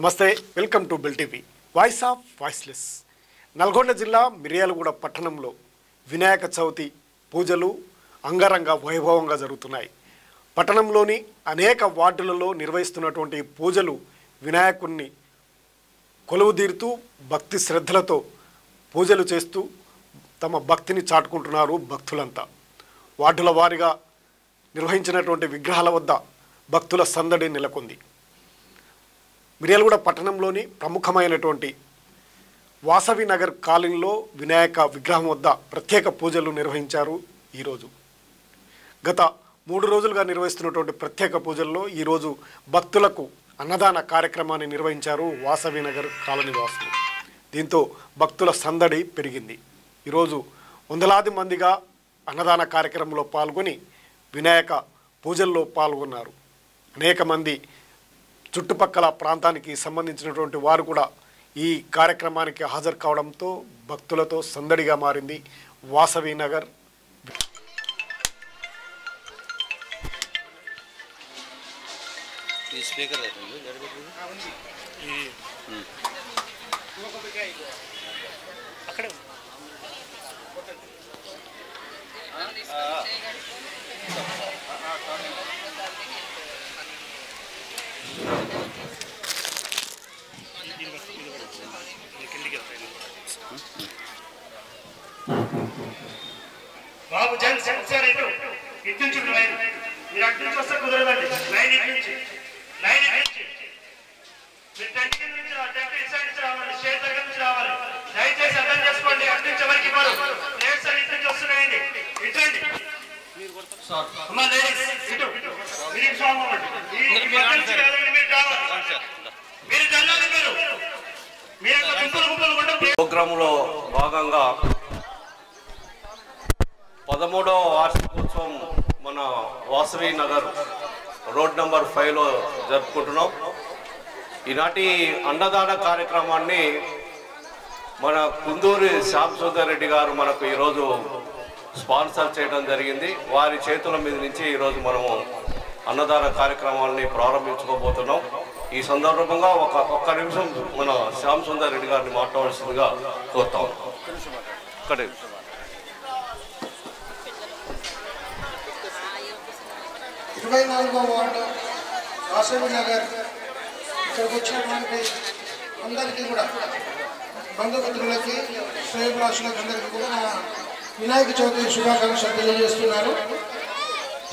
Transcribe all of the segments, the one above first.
నమస్తే, welcome to bell TV. Voice of voiceless. Nalgonda జిల్లా మిర్యాలగూడ పట్టణంలో వినాయక చవితి పూజలు అంగరంగ వైభవంగా జరుగుతున్నాయి. పట్టణంలోని అనేక వార్డులలో నిర్వహిస్తున్నటువంటి పూజలు వినాయకుడిని కొలువుదీరుతూ భక్తి శ్రద్ధలతో పూజలు చేస్తూ తమ భక్తిని చాటుకుంటున్నారు భక్తులంతా. వార్డుల వారీగా నిర్వహించినటువంటి విగ్రహాల వద్ద భక్తుల సందడి నెలకొంది. మిర్యాలగూడ పట్టణంలోని ప్రముఖమైనటువంటి వాసవి నగర్ కాలనీలో వినాయక విగ్రహం వద్ద ప్రత్యేక పూజలు నిర్వహించారు. ఈరోజు గత 3 రోజులుగా నిర్వహిస్తున్నటువంటి ప్రత్యేక పూజల్లో ఈరోజు భక్తులకు అన్నదాన కార్యక్రమాన్ని నిర్వహించారు వాసవి నగర్ కాలనీ వాసులు. దీంతో భక్తుల సందడి పెరిగింది. ఈరోజు వందలాది మందిగా అన్నదాన కార్యక్రమంలో పాల్గొని వినాయక పూజల్లో పాల్గొన్నారు. అనేక మంది చుట్టుపక్కల ప్రాంతానికి సంబంధించినటువంటి వారు కూడా ఈ కార్యక్రమానికి హాజరు కావడంతో భక్తులతో సందడిగా మారింది వాసవి నగర్. బాబు జన్ సెన్సార్ ఇటు ఇట్నుంచి లైన్ మీరు అటు నుంచి వస్తే కుదరదండి. లైన్ ఇటు నుంచి మీరు టెంట్ నుంచి టెంట్ ఇటు సైడ్ నుంచి రావాలి, స్టేజ్ దగ్గర నుంచి రావాలి. దయచేసి అర్థం చేసుకోండి. అటు నుంచి ఎవరికి ఇవ్వరు. ప్లేట్స్ అన్ని ఇటు నుంచి వస్తున్నాయండి. ఇటండి అమ్మా లేడీస్ ఇటు మీరు సాంగ్ ఈ మధ్య నుంచి కాదండి, మీరు కావాలి, మీరు జల్లాలి. మీరు గుంపులు గుంపులు ప్రోగ్రాంలో భాగంగా 13వ వార్షికోత్సవం మన వాసవి నగర్ రోడ్ నెంబర్ 5లో జరుపుకుంటున్నాం. ఈనాటి అన్నదాన కార్యక్రమాన్ని మన కుందూరి శ్యామ్ సుందర్ రెడ్డి గారు మనకు ఈరోజు స్పాన్సర్ చేయడం జరిగింది. వారి చేతుల మీద నుంచి ఈరోజు మనము అన్నదాన కార్యక్రమాన్ని ప్రారంభించుకోబోతున్నాం. ఈ సందర్భంగా ఒక్క నిమిషం మన శ్యామ్ సుందర్ రెడ్డి గారిని మాట్లాడాల్సిందిగా కోరుతాం. ఇక్కడే 24వ వార్డు వాసవి నగర్ ఇక్కడికి వచ్చినటువంటి అందరికీ కూడా బంధుమిత్రులకి శ్రేయభిలాషులకు అందరికీ కూడా నా వినాయక చవితి శుభాకాంక్షలు తెలియజేస్తున్నారు.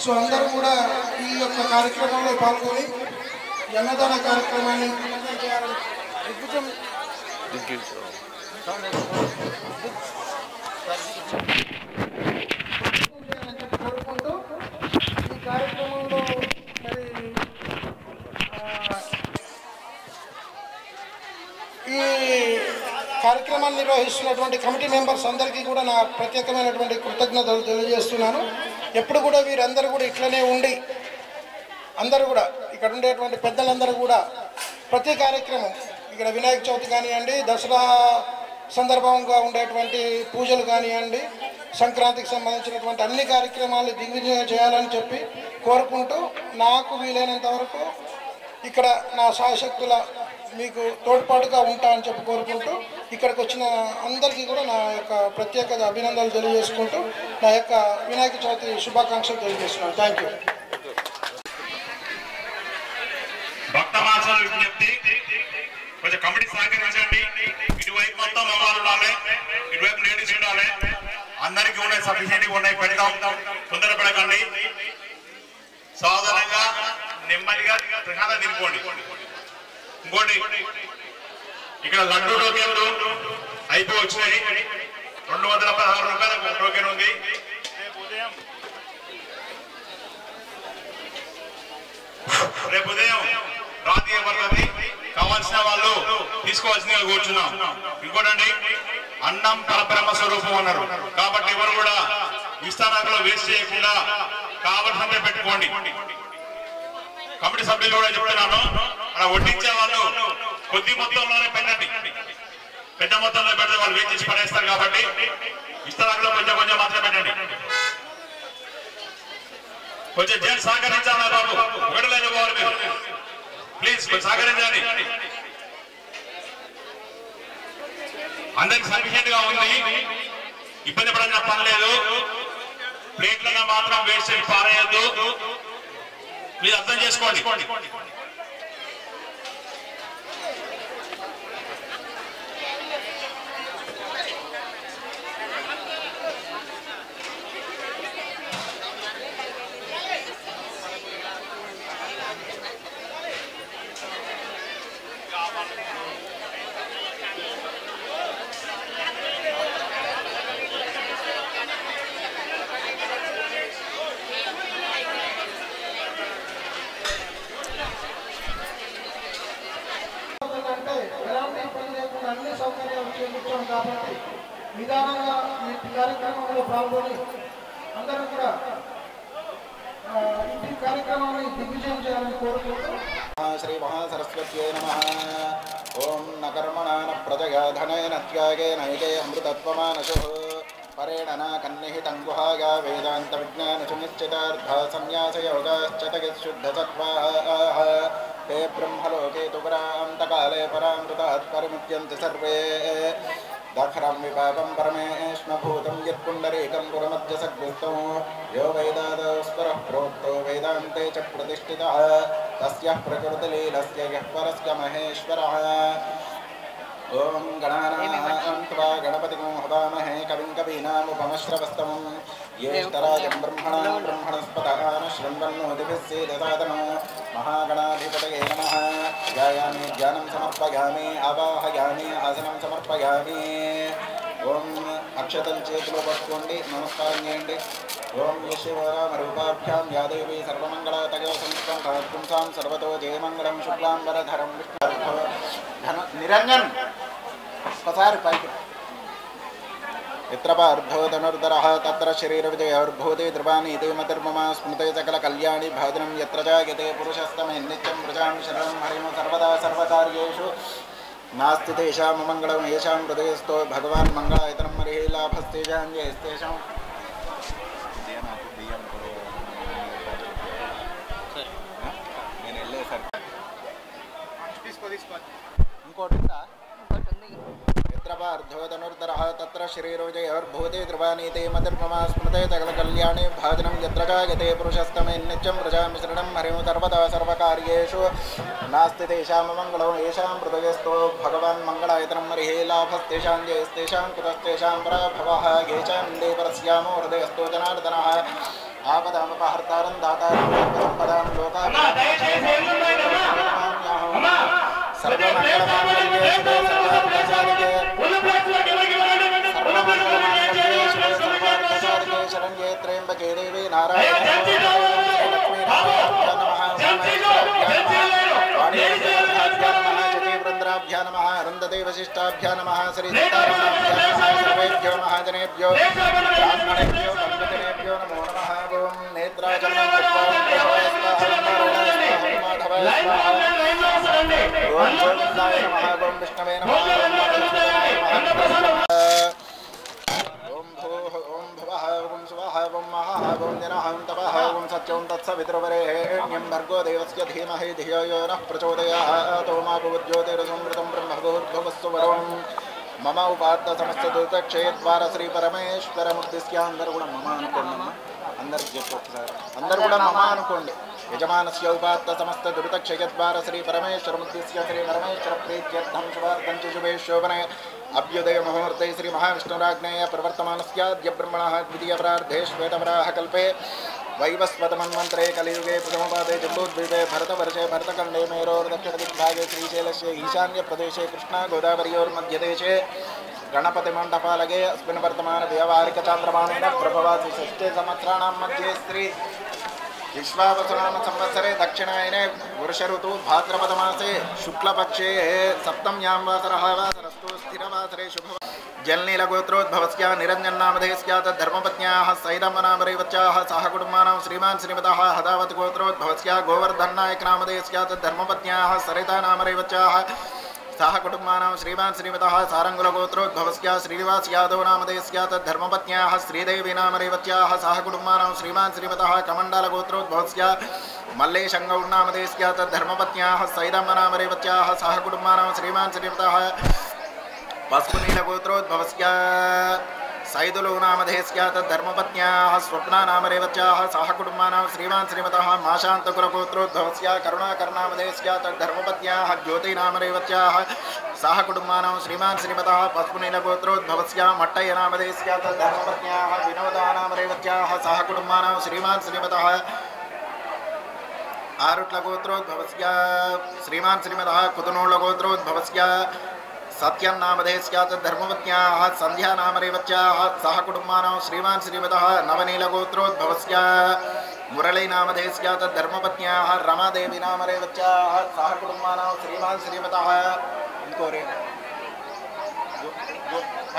సో అందరూ కూడా ఈ యొక్క కార్యక్రమంలో పాల్గొని అన్నదాన కార్యక్రమాన్ని చేయాలని కోరుకుంటూ ఈ కార్యక్రమంలో మరి ఈ కార్యక్రమాన్ని నిర్వహిస్తున్నటువంటి కమిటీ మెంబర్స్ అందరికీ కూడా నా ప్రత్యేకమైనటువంటి కృతజ్ఞతలు తెలియజేస్తున్నాను. ఎప్పుడు కూడా వీరందరూ కూడా ఇట్లనే ఉండి అందరూ కూడా ఇక్కడ ఉండేటువంటి పెద్దలందరూ కూడా ప్రతి కార్యక్రమం ఇక్కడ వినాయక చవితి కానివ్వండి, దసరా సందర్భంగా ఉండేటువంటి పూజలు కానివ్వండి, సంక్రాంతికి సంబంధించినటువంటి అన్ని కార్యక్రమాలు దిగ్విజయం చేయాలని చెప్పి కోరుకుంటూ నాకు వీలైనంత వరకు ఇక్కడ నా శాయశక్తుల మీకు తోడ్పాటుగా ఉంటా అని చెప్పి కోరుకుంటూ ఇక్కడికి వచ్చిన అందరికీ కూడా నా యొక్క ప్రత్యేక అభినందనలు తెలియజేసుకుంటూ నా యొక్క వినాయక చవితి శుభాకాంక్షలు తెలియజేస్తున్నాను. Thank you. భక్తమాసాల విజ్ఞప్తి, కొంచెం కమిటీ సహకరించండి. ఇటువైపు మొత్తం మమ్మల్ని ఉండాలి, ఇటువైపు లేడీస్ ఉండాలి. అందరికీ ఉన్నాయి, సఫిషియెంట్గా ఉన్నాయి, పెడతాం. తొందరపడకండి. సాధారణంగా నెమ్మదిగా ప్రసాదం తినుకోండి. ఇంకోటి ఇక్కడ లడ్డు టోకెన్లు అయిపోయి వచ్చినాయి. 216 రూపాయలకు టోకెన్ ఉంది. రేపు ఉదయం రాత్రి పడుతుంది. కావాల్సిన వాళ్ళు తీసుకోవాల్సిందిగా కూర్చున్నాం. ఇంకోటండి, అన్నం పరబ్రహ్మ స్వరూపం అన్నారు కాబట్టి ఎవరు కూడా విస్తారాల్లో వేస్ట్ చేయకుండా కావాల్సినంత పెట్టుకోండి. కమిటీ సభ్యులు కూడా చెప్తున్నాను, అలా వడ్డించే వాళ్ళు కొద్ది మొత్తంలోనే పెట్టండి. పెద్ద మొత్తంలో పెడితే వాళ్ళు వేస్ట్ చేసి పడేస్తారు కాబట్టి విస్తారాల్లో కొంచెం కొంచెం మాత్రం పెట్టండి. కొంచెం జైలు సహకరించాలా బాబు, ఒకటి లేదు పోవాలి మీరు. ప్లీజ్ కొంచెం సహకరించాలి. అందరికి సఫిషియెంట్ గా ఉంది, ఇబ్బంది పడాల్సిన పని లేదు. ప్లేట్లను మాత్రం వేస్ట్ చేసి పారేయద్దు, మీరు అర్థం చేసుకోండి. అన్ని సౌకర్యాలు చేయించాం కాబట్టి నిదానంగా ఈ కార్యక్రమంలో పాల్గొని అందరూ కూడా ఈ కార్యక్రమాన్ని దిగ్విజయం చేయాలని కోరుకుంటూ శ్రీ మహాసరస్వత్యై నమః. ఓం న కర్మణా న ప్రజయా ధనేన త్యాగేన నైకే అమృతత్వమానశుః పరేణ న కన్నిహితం గుహాగా వేదాంత విజ్ఞానశు నిశ్చితార్థ సన్యాసయోగాశ్చతగిశుద్ధసత్వాః ते ब्रह्मलोके तु परान्तकाले परामृतात् परिमुच्यन्ति सर्वे दखरं विपापं परमेष्मभूतं यत्पुण्डरीकं पुरमध्यसद्गुप्तो यो वेदादस्वरः प्रोक्तो वेदान्ते च प्रतिष्ठितः तस्यः प्रकृतिलीलस्य यः परस्य महेश्वरः. ओम गणानां त्वा गणपतिं हवामहे कविं कवीनामुपमश्रवस्तमं ज्येष्ठराजं ब्रह्मणां ब्रह्मणस्पतः शृण्वन्नोतिभिः सीदसादनो महागणाधिपतये नमः. ध्यायामि ध्यानं समर्पयामि आवाहयामि आसनं समर्पयामि. ओम अक्षतं చేతిలో పట్టుకోండి, నమస్కారం చేయండి. ఓం యశివరామరూపాభ్యాం యా దేవీ సర్వమంగళాతయో సంస్కృతం పుంసాం సర్వతో జయమంగళం శుక్లాంబరధరం విష్ణు నిరంజన్ ఒకసారి పైకి. ఇత్రపార్థో ధనుర్ధరః తత్ర శరీరవిజయోర్భూతి ధ్రువానీతి మతిర్మమ స్మృతే సకల కళ్యాణి భాజనం యత్ర జాయతే పురుషస్తమే నిత్యం ప్రజాం శరణం హరిం సర్వదా సర్వకార్యేషు నాస్తి తేషాం మంగళం ఏషాం హృదయస్థో భగవాన్ మంగళాయతనం హరిః లాభస్తేషాం జయస్తేషాం. నేను వెళ్ళేసరి ఇంకోటి यत्रपार्थो धनुर्धरः तत्र शरीरोजयोर्भूते ध्रुवानीते मतिर्ममा स्मृते सकलकल्याणे भाजनं यत्र जायते पुरुषस्तमे नित्यं प्रजामि शरणं हरिं सर्वदा सर्वकार्येषु नास्ति तेषां मङ्गलो येषां हृदयस्थो भगवान् मङ्गलायतनं हरिः लाभस्तेषां जयस्तेषां कुतस्तेषां पराभवः येषां देवरस्यामो हृदयस्थो जनार्दनः आपदामपहर्तारं दातारं पदां सर्वमङ्गलमाङ्गल्ये सर्वार्थसाधिके शरण्ये त्र्यम्बके देवी नारायणे लक्ष्मी चतीवृन्द्राभ्यां नमः अरुन्धते वसिष्ठाभ्यां नमः श्रीसीतारामाभ्यां नमः सर्वेभ्यो महाजनेभ्यो ब्राह्मणेभ्यो भक्तजनेभ्यो नमो नमः. ओं नेत्राचलं ओं गोविन्दाय नमः. ओं विष्णवे नमः. ओं भूः ओं भुवः ओं सुवः ओं महः ओं जनः ओं तपः ओं सत्यं तत्सवितुर्वरेण्यं भर्गो देवस्य धीमहि धियो यो नः प्रचोदयात्. ओमाभूज्योतिरसमृतं ब्रह्मभूर्भुवस्सु वरुं मम उपात्त समस्तदुर्दक्षयद्वार श्री परमेश्वरमुद्दिश्य అందరూ కూడా మమ అనుకోండి. అందరికి చెప్పు ఒకసారి, అందరూ కూడా మమ అనుకోండి. యజమానస్య ఉపాత్త సమస్త దురితక్షయద్వార శ్రీ పరమేశ్వరముద్దిశ్య శ్రీ పరమేశ్వర ప్రీత్యర్థం శుభార్థం చ శుభే శోభనే అభ్యుదయ ముహూర్తే శ్రీ మహావిష్ణురాజ్ఞేయ ప్రవర్తమానస్యాద్య బ్రహ్మణः ద్వితీయ ప్రార్థే శ్వేతవరాహ కల్పే వైవస్వతమన్వంతరే కలియుగే ప్రథమపాదే జంబూద్వీపే భరతవర్షే భరతఖण्डे मेरोर्दक्षिणदिग्भागे श्रीशैलस्य ईशान्यप्रदेशे कृष्णा गोदावर्योर्मध्यदेशे गणपतिमण्डपालगे अस्मिन् वर्तमान व्यावहारिकचान्द्रमानेन प्रभवासि षष्ठे संवत्सराणां मध्ये श्री विश्वावसुनाम संवत्सरे दक्षिणायने वर्षऋतु भाद्रपदमासे शुक्लपक्षे सप्तम्यां वासरः वासरस्तु स्थिरवासरे शुभ जलनीलगोत्रोद्भवस्य निरञ्जन्नामधेयस्य धर्मपत्न्याः सैदम्बनामरेवच्याः सह कुटुम्बानां श्रीमान् श्रीमतः हदावत् गोत्रोद्भवस्य गोवर्धन्नायकनामधेयस्य धर्मपत्न्याः सरितानामरेवच्याः सह कुटुम्बानां श्रीमान् श्रीमतः सारङ्गुलगोत्रोद्भवस्य श्रीनिवास यादव नामधेयस्य धर्मपत्न्याः श्रीदेवी नामरेवत्याः सह कुटुम्बानां श्रीमान् श्रीमतः कमण्डलगोत्रोद्भवस्य मल्लेशङ्गौड् नामधेयस्य धर्मपत्न्याः सैदम्ब नामरेवत्याः सह कुटुम्बानां श्रीमान् श्रीमतः पस्पुनीलगोत्रोद्भवस्य सैदुलो नामधेयस्य तद्धर्मपत्न्याः स्वप्ना नामरेवत्याः सह कुटुम्बानां श्रीमान् श्रीमतः माशान्तकुलगोत्रोद्भवस्य करुणाकरनामधेयस्य तद्धर्मपत्न्याः ज्योति नामरेवत्याः सह कुटुम्बानां श्रीमान् श्रीमतः पस्पुनीलगोत्रोद्भवस्य मट्टय्य नामधेयस्य तद्धर्मपत्न्याः विनोदा नामरेवत्याः सह कुटुम्बानां श्रीमान् श्रीमतः आरुट्लगोत्रोद्भवस्य श्रीमान् श्रीमतः कुतुनोळगोत्रोद्भवस्य सत्यं नामधेयस्य धर्मपत्न्याः संध्या नामरेवत्याः सह कुटुम्बानां श्रीमान् श्रीमतः नवनीलगोत्रोद्भवस्य मुरली नामधेयस्य धर्मपत्न्याः रमादेवी नामरेवत्याः सह कुटुम्बानां श्रीमान् श्रीमतः इंकोरे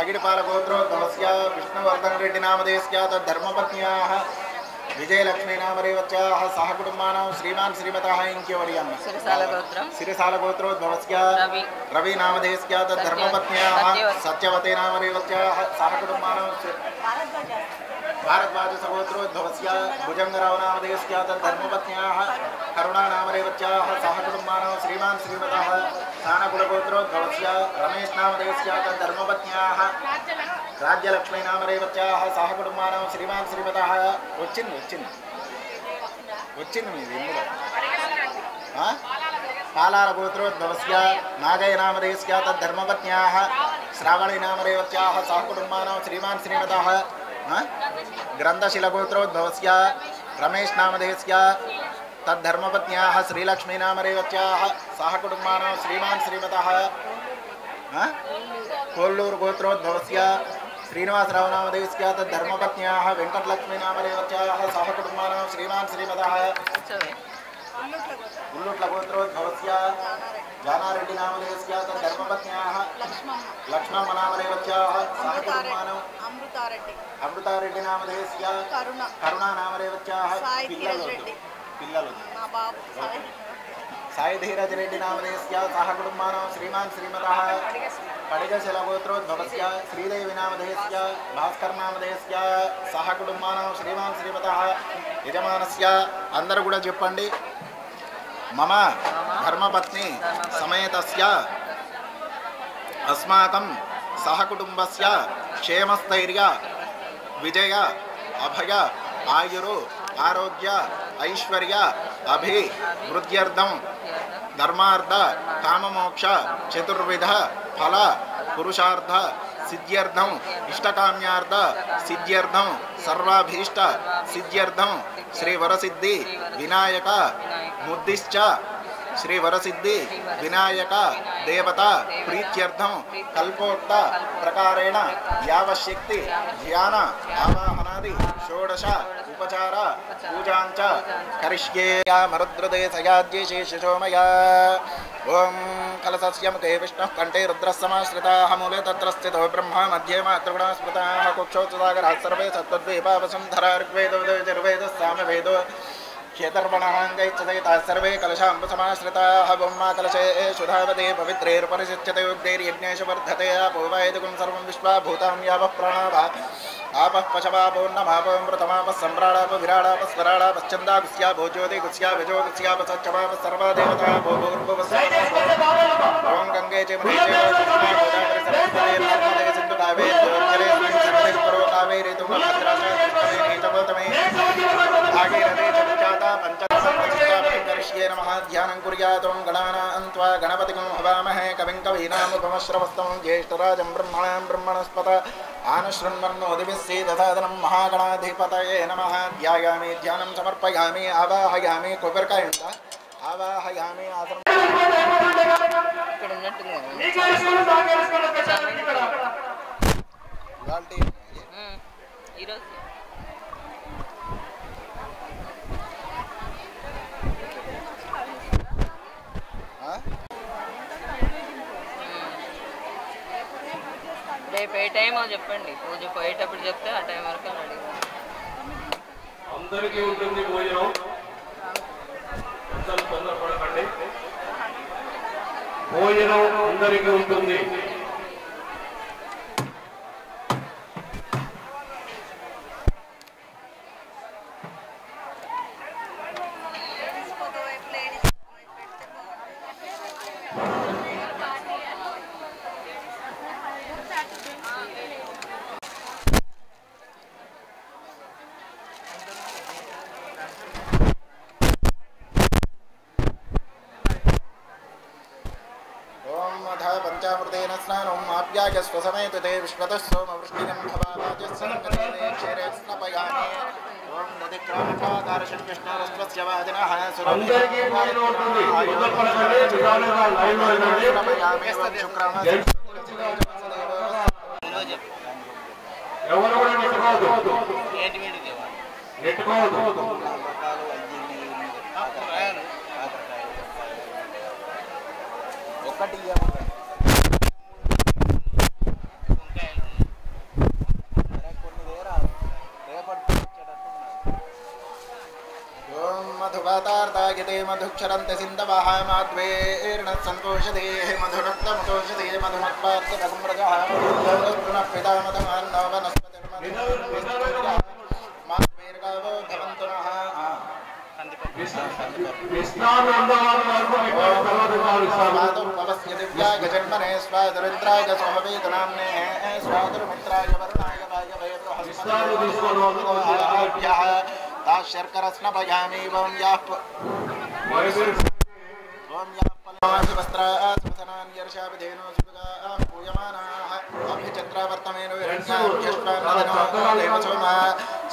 अगिडिपालगोत्रोद्भवस्य विष्णुवर्धन रेड्डी नामधेयस्य धर्मपत्न्याः विजयलक्ष्मी नामरेवत्याः सह कुटुम्बानां श्रीमान् श्रीमतः इंक्यवर्यम् सिरसालगोत्रोद्भवस्य रवि नामधेयस्य धर्मपत्न्याः सत्यवती नामरेवत्याः सह कुटुम्बानां भारद्वाजसगोत्रोद्भवस्य भुजंगराव नामधेयस्य धर्मपत्न्याः करुणा नामरेवत्याः सह कुटुम्बानां श्रीमान् श्रीमतः सानकुलगोत्रोद्भवस्य रमेश नामधेयस्य धर्मपत्न्याः राज्यलक्ष्मी नामरेवत्याः सह कुटुम्बानां श्रीमान् श्रीमतः వచ్చింది మీది ఇందులో पालारगोत्रोद्भवस्य नागय नामधेयस्य तद्धर्मपत्न्याः श्रावणी नामरेवत्याः सह कुटुम्बानां श्रीमान् श्रीमतः ग्रन्थशिलगोत्रोद्भवस्य रमेश नामधेयस्य तद्धर्मपत्न्याः श्रीलक्ष्मी नामरेवत्याः सह कुटुम्बानां श्रीमान् श्रीमतः कोल्लूर गोत्रोद्भवस्य श्रीनिवासराव नामधेयस्य तद्धर्मपत्न्याः वेंकटलक्ष्मी नामरेवत्याः सह कुटुम्बानां श्रीमान् श्रीमतः उल्लुट्लगोत्रोद्भवस्य जानारेड्डी नामधेयस्य तद्धर्मपत्न्याः लक्ष्मम्म नामरेवत्याः सह कुटुम्बानां अमृतारेड्डी नामधेयस्य करुणा नामरेवत्याः पिल्ललु साई धीरज रेड्डी नामधेयस्य सह कुटुम्बानां श्रीमान् श्रीमतः पडिगशिलगोत्रोद्भवस्य श्रीदेवी नामधेयस्य भास्कर नामधेयस्य सह कुटुम्बानां श्रीमान् श्रीमतः यजमानस्य अंदरू कूडा चेप्पंడి मम धर्मपत्नी समेतस्य अस्माकं सह कुटुम्बस्य क्षेमस्थैर्य विजय अभय आयुरु आरोग्य ऐश्वर्य अभिवृद्ध्यर्थं धर्मार्थ काममोक्ष चतुर्विध फल पुरुषार्थ सिद्ध्यर्थं इष्टकाम्यार्थ सिद्ध्यर्थं सर्वाभीष्ट सिद्ध्यर्थं श्री वरसिद्धि विनायक मुद्दिश्च श्री वरसिद्धि विनायक देवता प्रीत्यर्थं कल्पोक्त प्रकारेण यावशक्ति ध्यान आवाहनादि षोडश उपचार पूजांच करिष्ये मरुद्रदे सयाज्यशेषोमया ओम कलशस्य मुखे विष्णुः कंठे रुद्रस्समाश्रिताः मूले तत्र स्थितो ब्रह्मा मध्ये मातृगुणा स्मृताः कुक्षोत्सागराः सर्वे सत्त्वद्वीपावसुन्धरा ऋग्वेदो यजुर्वेदः सामवेदो क्षेतर्पणहाङ्गैच्छतैताः सर्वे कलशाम्बुसमाश्रिताः ब्रह्मा कलशे सुधावते पवित्रेर्परिशिच्यते उग्रैर्यज्ञेषु वर्धते आपो वैदिकं सर्वं विश्वा भूतां यावः प्राणाः आपः पशवापोन्नमापोऽमृतमापः सम्राडाप विराडाप स्वराडापश्चन्दा गुस्या भोज्योति गुस्या विजो गुस्याप सच्चवाप सर्वा देवता भो भूर्भुवस्सः ओं गंगे च यमुने च कृष्णे गोदावरी सरस्वती नर्मदे सिन्धु कावेरी जलेऽस्मिन् सन्निधिं कुरु कावेरी तुङ्गभद्रा च कृष्णे च गौतमे भागीरथी च विख्याता पञ्चदशप्रतिष्ठापनं करिष्ये नमः ध्यानं कुर्यात् ॐ गणानां त्वा गणपतिं हवामहे कविं कवीनामुपमश्रवस्तं ज्येष्ठराजं ब्रह्मणस्पत आनुशृण्वन्नोदिभिस्सीदसादनं महागणाधिपतये नमः ध्यायामि ध्यानं समर्पयामि आवाहयामि कोबरकायुंट आवाहयामि आसनं రేపు ఏ టైమో చెప్పండి పూజ పోయేటప్పుడు చెప్తే ఆ టైం వరకు రెడీ అందరికీ ఉంటుంది భోజనం తొందరపడకండి భోజనం అందరికీ ఉంటుంది स्वसमेत ते विश्वतः सोमवृष्टिं भवावाजस्सङ्गते क्षीरे स्नपयामि ॐ नदिक्रामकाकारशं विष्णुरस्त्वस्य वादिनः सुरभिः ఎవరు కూడా నెట్టుకోవద్దు ఒకటి मधुवातार्तायते मधुक्षरन्ते सिन्धवः माध्वेर्न सन्तोषधेः मधुरक्तमुतोषधे मधुमत्पार्कगम्रजः मधुर्गौरस्तुनः पितामधमान्नो वनस्पतिर्मधुर्विष्णुर्यः माध्वेर्गावो भवन्तु नः मातुर्भवस्य दिव्याय जन्मने स्वादुरिन्द्राय सोमवेदनाम्ने स्वादुर्मित्राय वरुणाय वायवे बृहस्पतिभ्यः शर्करस्नपयामि ॐ याः पल्लवाधिवस्त्रान् यर्षाभिधेनो सुभगाः पूयमानाः अभिचन्द्रावर्तमेनो हिरण्याभ्यष्टान्नदेवसोमः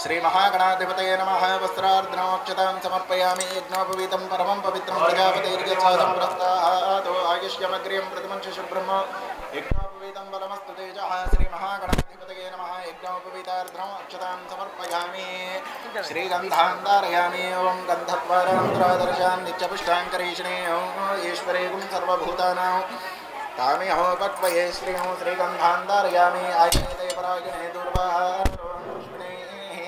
श्रीमहागणाधिपतये नमः वस्त्रार्धनोक्षतां समर्पयामि यज्ञोपवीतं परमं पवित्रं प्रजापतिर्यच्छादं प्रस्तादो आयुष्यमग्र्यं प्रतिमं शुभ्रह्म यज्ञोपवीतं बलमस्तु तेजः श्रीमहागणाधिपतये नमः यज्ञोपवीतार्धनम् अक्षतां समर्पयामि श्रीगन्धान् धारयामि ॐ गन्धद्वारान्तरादर्शान् नित्यपुष्टाङ्करीषणे ईश्वरेगुं सर्वभूतानां तामिहो पक्वये श्रीं श्रीगन्धान् धारयामि आयते परागिणे दुर्वाहारोष्णे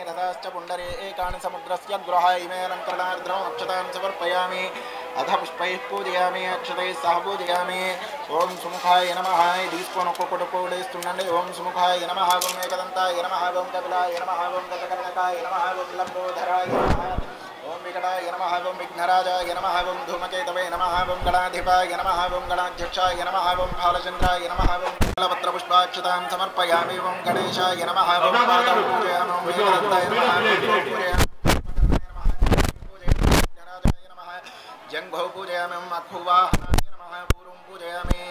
रथाश्च पुण्डरे एकानि समुद्रस्य गृहा इमे अलङ्करणार्धनम् अक्षतां समर्पयामि अथ पुष्पैः पूजयामि अक्षतैः सह पूजयामि ओं सुमुखाय नमः दीस्पोन कोकुटुकोडेस्तुण्डे ओं सुमुखाय नमः ओं एकदन्ताय नमः ओं कपिलाय नमः ओं गजकर्णकाय नमः ओं लम्बोधराय नमः ओं विकटाय नमः ओं विघ्नराजाय नमः ओं धूमकेतवे नमः ओं गणाधिपाय नमः ओं गणाध्यक्षाय नमः ओं फालचन्द्राय नमः ओं फलपत्रपुष्पाक्षतां समर्पयामि ओं गणेशाय नमः ओं पादं पूजयामि ओं एकदन्ताय नमः पूजयामि जंघौ पूजयामि अखुवाहनाय नमः पूर्वं पूजयामि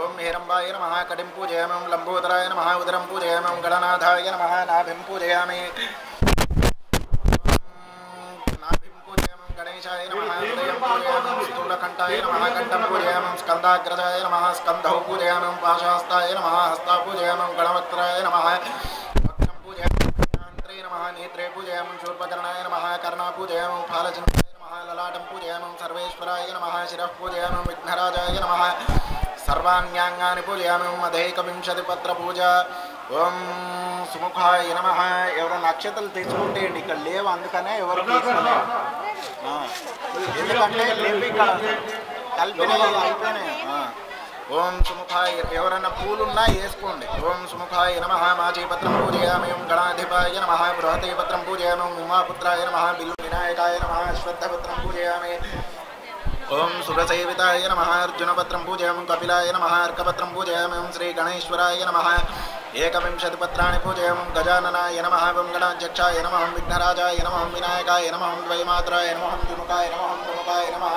ओं हिरम्बाय नमः कटिं पूजयामि लम्बोदराय नमः उदरं पूजयामि गणनाथाय नमः नाभिं पूजयामि नाभिं पूजयामि गणेशाय नमः हृदयं पूजयामि स्थूलकण्ठाय नमः कण्ठं पूजयामि स्कन्धाग्रजाय नमः स्कन्धौ पूजयामि पाशहस्ताय नमः हस्ता पूजयामि गणवक्त्राय नमः वक्त्रं पूजयामि नेत्रे नमः नेत्रे पूजयामि शूर्पकर्णाय नमः कर्णा पूजयामि फालचन्द्राय ललाटं पूजयामि सर्वेश्वराय नमः शिरः पूजयामि विघ्नराजाय नमः सर्वाण्यांगानि पूजयामि मधैकविंशतिपत्रपूजा ओं सुमुखाय नमः ఎవరైనా నక్షత్రాలు తీసుకుంటే ఇక్కడ లేవు అందుకనే ఎవరు తీసుకోలేదు ఎందుకంటే లేవు ఇక్కడ కలిపినాయి అయిపోయినాయి ఓం సుముఖాయ ఎవరైనా పూలున్నా వేసుకోండి ఓం సుముఖాయ నమః మాచీపత్రం పూజయామి ఓం గణాధిపాయ నమః బృహతీపత్రం పూజయామి ఓం ఉమాపుత్రాయ నమః బిల్లు వినాయకాయ నమః శ్రద్ధపత్రం పూజయామి ఓం సురసేవితాయ నమః అర్జునపత్రం పూజయామి కపిలాయ నమః అర్కపత్రం పూజయామి ఓం శ్రీ గణేశ్వరాయ నమః ఏకవింశతిపత్రాణి పూజయామి గజాననాయ నమః ఓం గణాధ్యక్షాయ నమః విఘ్నరాజాయ నమః వినాయకాయ నమః ద్వైమాత్రాయ నమః ద్విముఖాయ నమః ప్రముఖాయ నమః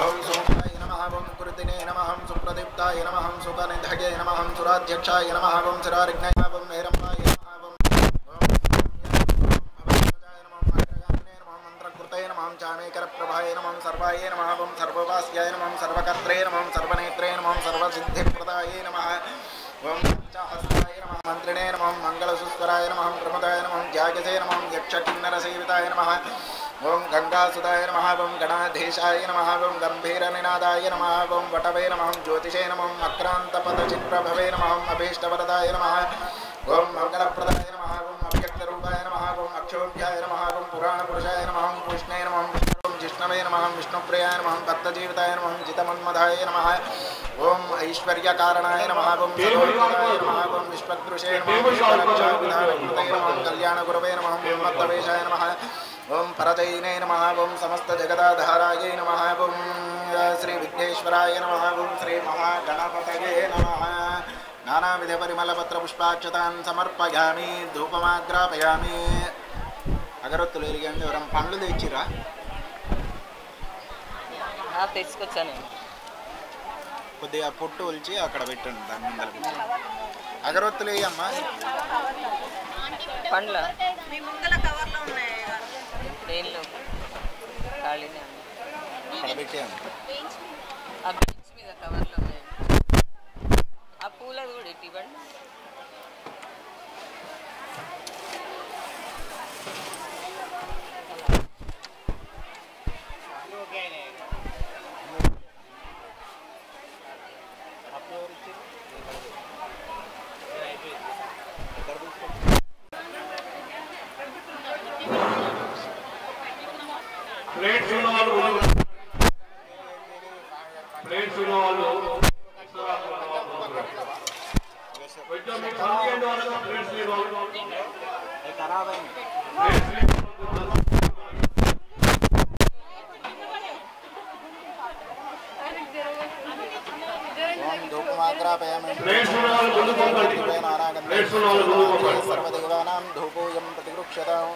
ఓం సుముఖాయ నమః ఓం కృతినే నమః సుప్రదీప్తాయ నమః సుఖనిధగే నమః సురాధ్యక్షాయ నమః ఓం శిరారిఘ్నాయ ఓం మేరంబాయ నమః ఓం మంత్రకృతయ నమః చామేకర ప్రభాయ నమః సర్వాయ నమః ఓం సర్వవాస్యాయ నమః సర్వకర్త్రే నమః సర్వనేత్రే నమః సర్వసిద్ధిప్రదాయ నమః ఓం పంచహస్తాయ నమః మంత్రిణే నమః మంగళసుస్వరాయ నమః ప్రమదాయ నమః త్యాగసే నమః యక్షకిన్నరసేవితాయ నమః ఓం గంగాసుదాయ నమః ఓం గణాధీశాయ నమః ఓం గంభీరనినాదాయ నమః ఓం వటవే నమః జ్యోతిషే నమః అక్రాంతపదచిత్ప్రభవే నమః అభీష్టవరదాయ నమః ఓం మంగళప్రదాయ నమః ఓం అవ్యక్తరూపాయ నమః ఓం అక్షోభ్యాయ నమః ఓం పురాణపురుషాయ నమః కృష్ణే నమః ఓం జిష్ణవే నమః విష్ణుప్రియాయ నమః భక్తజీవితాయ నమః జితమన్మధాయ నమః ఓం ఐశ్వర్యకారణాయ నమః ఓం సర్వోత్తరాయ నమః ఓం విశ్వదృశే నమః విశ్వరక్షావిధానకృతయ నమః కళ్యాణగురవే నమః ఉన్మత్తవేషాయ నమః ఓం పరజైనే నమః ఓం సమస్తజగదాధారాయ నమః ఓం శ్రీ విఘ్నేశ్వరాయ నమః ఓం శ్రీ మహాగణపతయే నమః నానావిధపరిమళపత్రపుష్పాక్షతాన్ సమర్పయామి ధూపమాగ్రాపయామి అగరొత్తులు వెలిగండి ఎవరం పండ్లు తెచ్చిరా తెచ్చుకొచ్చాను కొద్దిగా పొట్టు ఒలిచి అక్కడ పెట్టండి, దాని ముందర పెట్టి. అగరొత్తులు వేయమ్మా. పండ్ల దేనిలో ఖాళీనే అక్కడ పెట్టేయండి. ఆ బెంచ్ మీద కవర్లో ఉన్నాయి. ఆ పూలది కూడా ఎట్టి ఇవ్వండి. ప్లేట్స్ ఉన్న వాళ్ళు ప్లేట్స్ ఉన్న వాళ్ళు కొంచెం మీకు కంప్లైంట్ వరకు ప్లేట్స్ లేవు. ఖరాబ్ అయింది. సర్వదేవానాం ధూపోయం ప్రతిగృక్షతాం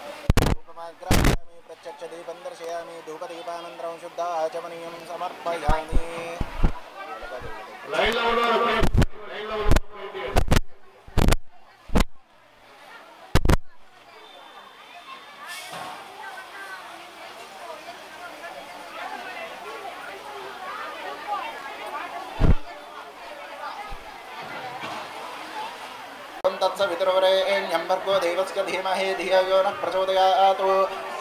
ధూపమాగ్రాపయామి ప్రత్యక్ష దీపం దర్శయామి ధూపదీపానంతరం శుద్ధాచమనీయం సమర్పయామి. తత్సవితుర్వరేణ్యం భర్గో దేవస్య ధీమహి ధియో యో నః ప్రచోదయాత్.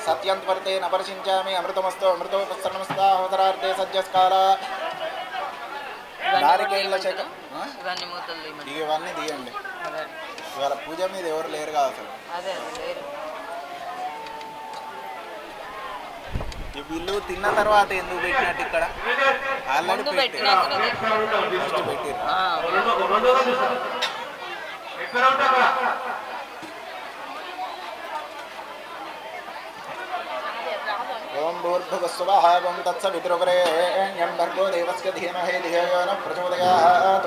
సత్యంత్వర్తే న పరిశించామి అమృతమస్తు అమృతోపస్తనమస్తాహోదరార్ధే సజ్జస్కాల. నారికేళ్ల శక ఇవన్నీ మూతలు తీయమని. ఇవన్నీ తీయండి. అదే ఇవాళ పూజ మీద ఎవరు లేరు కదా అసలు. అదే లేరు. ఈ బిల్లు తిన్న తర్వాత ఎందుకు పెట్టినట్టు ఇక్కడ ఆల్రెడీ పెట్టారు. ఓం భూర్భువస్సువః ఓం తత్సవితుర్వరేణ్యం భర్గో దేవస్య ధీమహి ధియో యో నః ప్రచోదయాత్.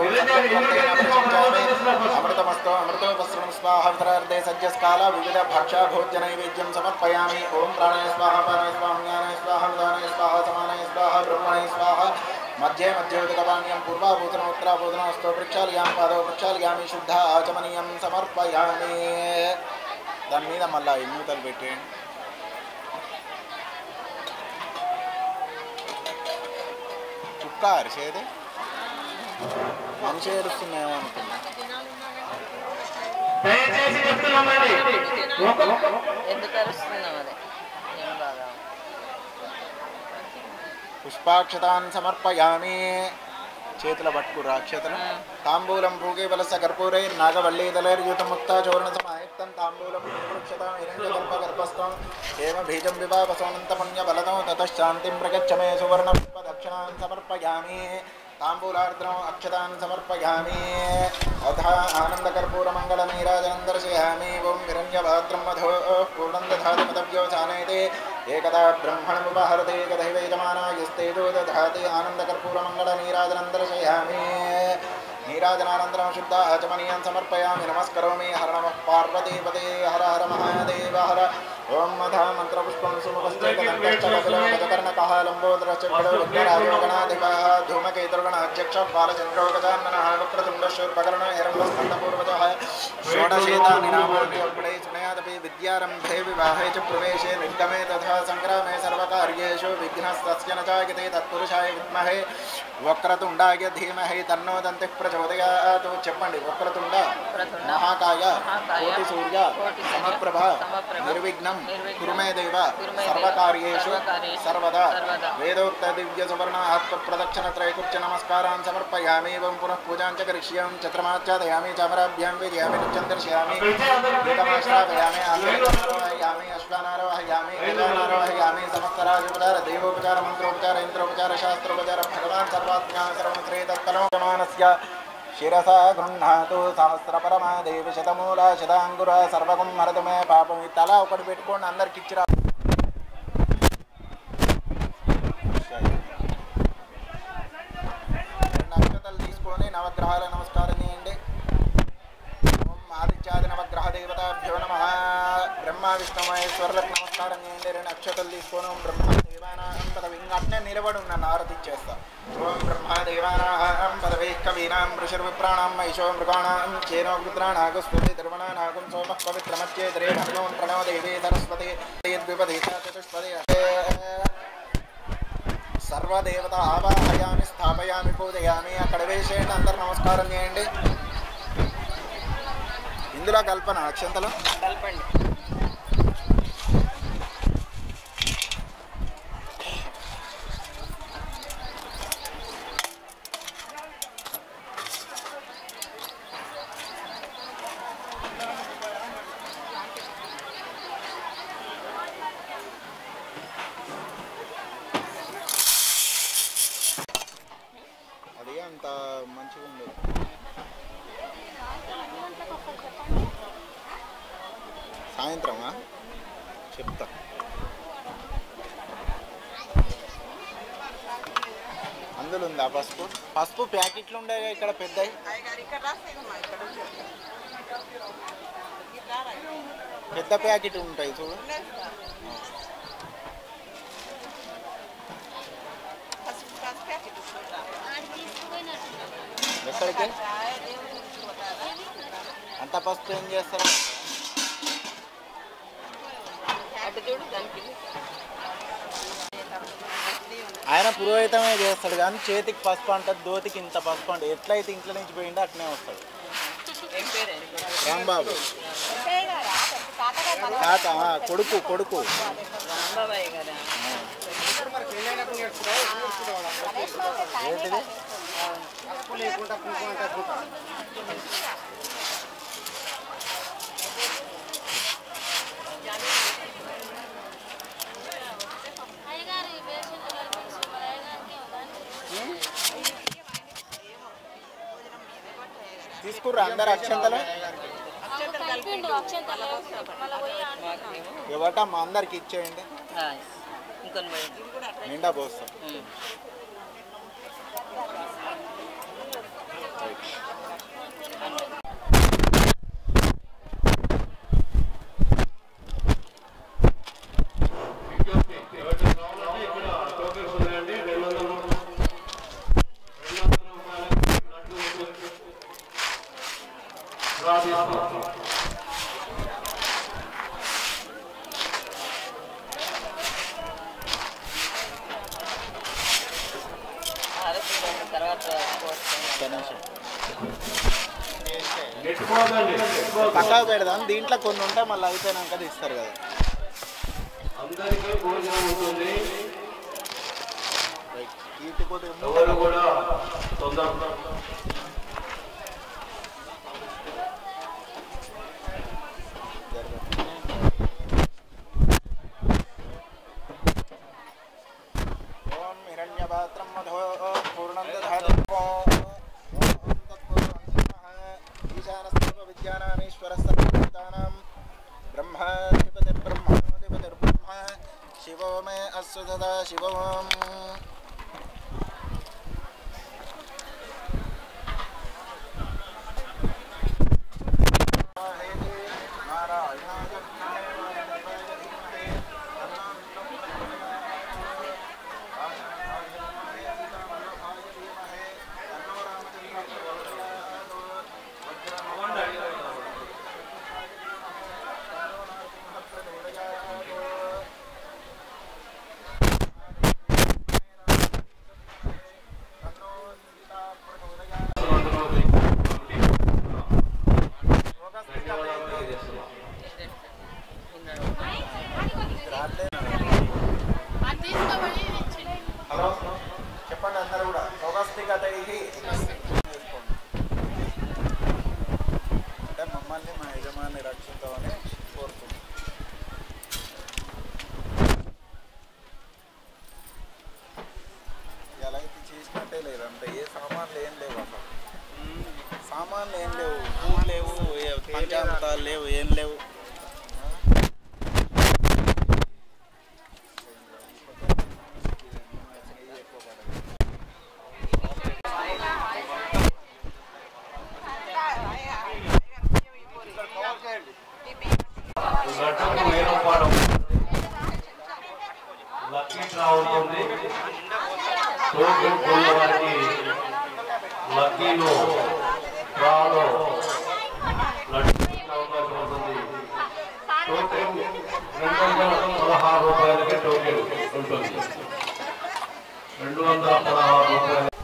అమృతమస్తు అమృతోపస్సనం స్వాహావతరార్ధే సజ్జస్కాల వివిధ భక్షా భోజ్య నైవేద్యం సమర్పయామి. ఓం ప్రాణాయ స్వాహ ప్రాణాయ స్వాహ జ్ఞానాయ స్వాహ ఉదానాయ స్వాహ సమానాయ స్వాహ బ్రహ్మణాయ స్వాహ. మధ్యే మధ్యోదకపానీయం పూర్వాభూతనం ఉత్తరాభూతనమస్తు ప్రక్షాళయామి పాదౌ ప్రక్షాళయామి శుద్ధ ఆచమనీయం సమర్పయామి. దాని మీద మళ్ళీ ఎన్నితలు పెట్టేయండి. చుక్క అరిసేది మనిషి ఏడుస్తున్నాయేమో అనుకున్నా. ఎందుకు అరుస్తున్నాం అదే ఏం బాగా. పుష్పాక్షతాన్ సమర్పయామి. చేతుల పట్టుకురా అక్షతలు. తాంబూలం భూగేబలస కర్పూరై నాగవల్లీదలైర్యుతముక్త చోరణ సమాయుక్తం తాంబూలం పురుక్షతాం హిరణ్యగర్భ గర్భస్థం ఏమ బీజం విభావసోనంత పుణ్య బలదం తతశ్శాంతిం ప్రగచ్చమే సువర్ణ దక్షిణాన్ సమర్పయామి. తాంబూలార్ద్రం అక్షతాన్ సమర్పయామి. అధా ఆనందకర్పూరమంగళ నీరాజనం దర్శయామి. ఓం హిరణ్యభాద్రం మధో పూర్ణం దధాతి మదవ్యోసానైతే ఏకదా బ్రహ్మణముపహరతే ఏకదైవ యజమానాయస్తేజో దధాతి. ఆనందకర్పూరమంగళ నీరాజనం దర్శయామి. నీరాజనానంతరం శుద్ధ ఆచమనీయం సమర్పయామి. నమస్కరోమి. హర నమః పార్వతీపతే హర హర మహాదేవ హర. ఓం మధా మంత్రపుష్పం సుముఖశ్చేకర్ణకహాలంబోదరచక్రో విఘ్నరాజో గణాధిపః ధూమకేతుర్గణాధ్యక్ష బాలచంద్రో గజాననః వక్రతుండశూర్పకర్ణ హిరణ్యస్కందపూర్వజः షోడశేతాని నామాని అప్పుడే సునయాదపి విద్యారంభే వివాహే చ ప్రవేశే నిర్గమే తథా సంగ్రామే సర్వకార్యేషు విఘ్నస్తస్య న జాయతే తత్పురుషాయ విద్మహే వక్రతుండాయ ధీమహి తన్నో దంతిః ప్రచోదయాత్. చెప్పండి. వక్రతుండ మహాకాయ కోటి సూర్య సమప్రభ నిర్విఘ్నం కురుమే దేవ సర్వకార్యేషు సర్వదా. వేదోక్త దివ్య సువర్ణ ఆత్మ ప్రదక్షిణ త్రైకుర్చ నమస్కారాన్ సమర్పయామి. వం పునః పూజాం చ కరిష్యాం. చత్రమాచ్ఛాదయామి. చామరాభ్యాం విజయామి. నృత్యం దర్శయామి. గీతమాశ్రాదయామి. ఆరోహయామి. అశ్వానారోహయామి. గజానారోహయామి. సమస్తరాజోపచార దేవోపచార మంత్రోపచార ఇంద్రోపచార శాస్త్రోపచార భగవాన్ సర్వాత్మ్యాన సర్వశ్రీ తత్పరమానస్య శిరసా గృహ్ణాతు సహస్రపరమా దేవి శతమూల శతాంగుర సర్వకం హరతు మే పాపం. ఈ తల ఒకటి పెట్టుకోండి. అందరికి ఇచ్చిరా. నక్షత్రాలు తీసుకొని నవగ్రహాల నమస్కారం చేయండి. ఓం ఆదిత్యాది నవగ్రహ దేవతాభ్యో నమః. బ్రహ్మ విష్ణు మహేశ్వరులకు నమస్కారం చేయండి. రెండు నక్షత్రాలు తీసుకొని ఓం బ్రహ్మ దేవానాం పదవి అట్నే నిలబడి ఉన్నాను ఆరతి ఇచ్చేస్తా. ఓం బ్రహ్మదేవానాం పదవై కవీనాం ఋషిర్విప్రాణాం మహిషో మృగాణాం చేనో పుత్రానాగస్పతి ధర్మణానాగం సోమః పవిత్రమచ్చేతరే ధర్మోం ప్రణో దేవీ సరస్వతి యద్విపది చతుష్పది సర్వదేవత ఆవాహయామి స్థాపయామి పూజయామి. అక్కడ వేసేయండి, అందరు నమస్కారం చేయండి. ఇందులో కల్పన అక్షంతలు కలపండి. అది అంత మంచిగా ఉండదు. సాయంత్రమా చెప్తా. అందులో ఉందా పసుపు? పసుపు ప్యాకెట్లు ఉండే ఇక్కడ పెద్దవి, పెద్ద ప్యాకెట్ ఉంటాయి చూడు. ఎక్కడికి అంత పసుపు ఏం చేస్తారు? ఆయన పురోహితమే చేస్తాడు కానీ చేతికి పసుపు అంటారు, దోతికి ఇంత పసుపు అంటారు. ఎట్లయితే ఇంట్లో నుంచి పోయిందో అట్నే వస్తాడు. రాంబాబు తాత కొడుకు కొడుకు ఏంటిది? తీసుకుర్రా అందరు అక్షంతలు? ఇవ్వటమ్మా అందరికి ఇచ్చేయండి, నిండా పోస్తాం. పక్కా పెడదాం, దీంట్లో కొన్ని ఉంటాయి మళ్ళీ అయిపోయినాక ఇస్తారు కదా. అందరికీ భోజనం ఉంటుంది. వీటిపోతే ఎవరు కూడా తొందర ఓం హిరణ్యపాత్రం మధో పూర్ణం దధాతి ఈశానస్తవ విద్యానామీశ్వరస్తర్వభూతానాం బ్రహ్మాధిపతిర్బ్రహ్మాధిపతిర్బ్రహ్మ శివో మే అస్సు సదా శివం. హలో చెప్పండి అందరూ కూడా సౌగస్తికత అంటే మమ్మల్ని మా యజమాని రక్షించమని కోరుతున్నాం. ఎలా అయితే చేసినట్టే లేదంటే ఏ సామాన్లు ఏం లేవు, అసలు సామాన్లు ఏం లేవు, పూలు లేవు, పంచామృతాలు లేవు, ఏం లేవు. లక్ష్మీరావు ఉంటుంది. 216 రూపాయలు.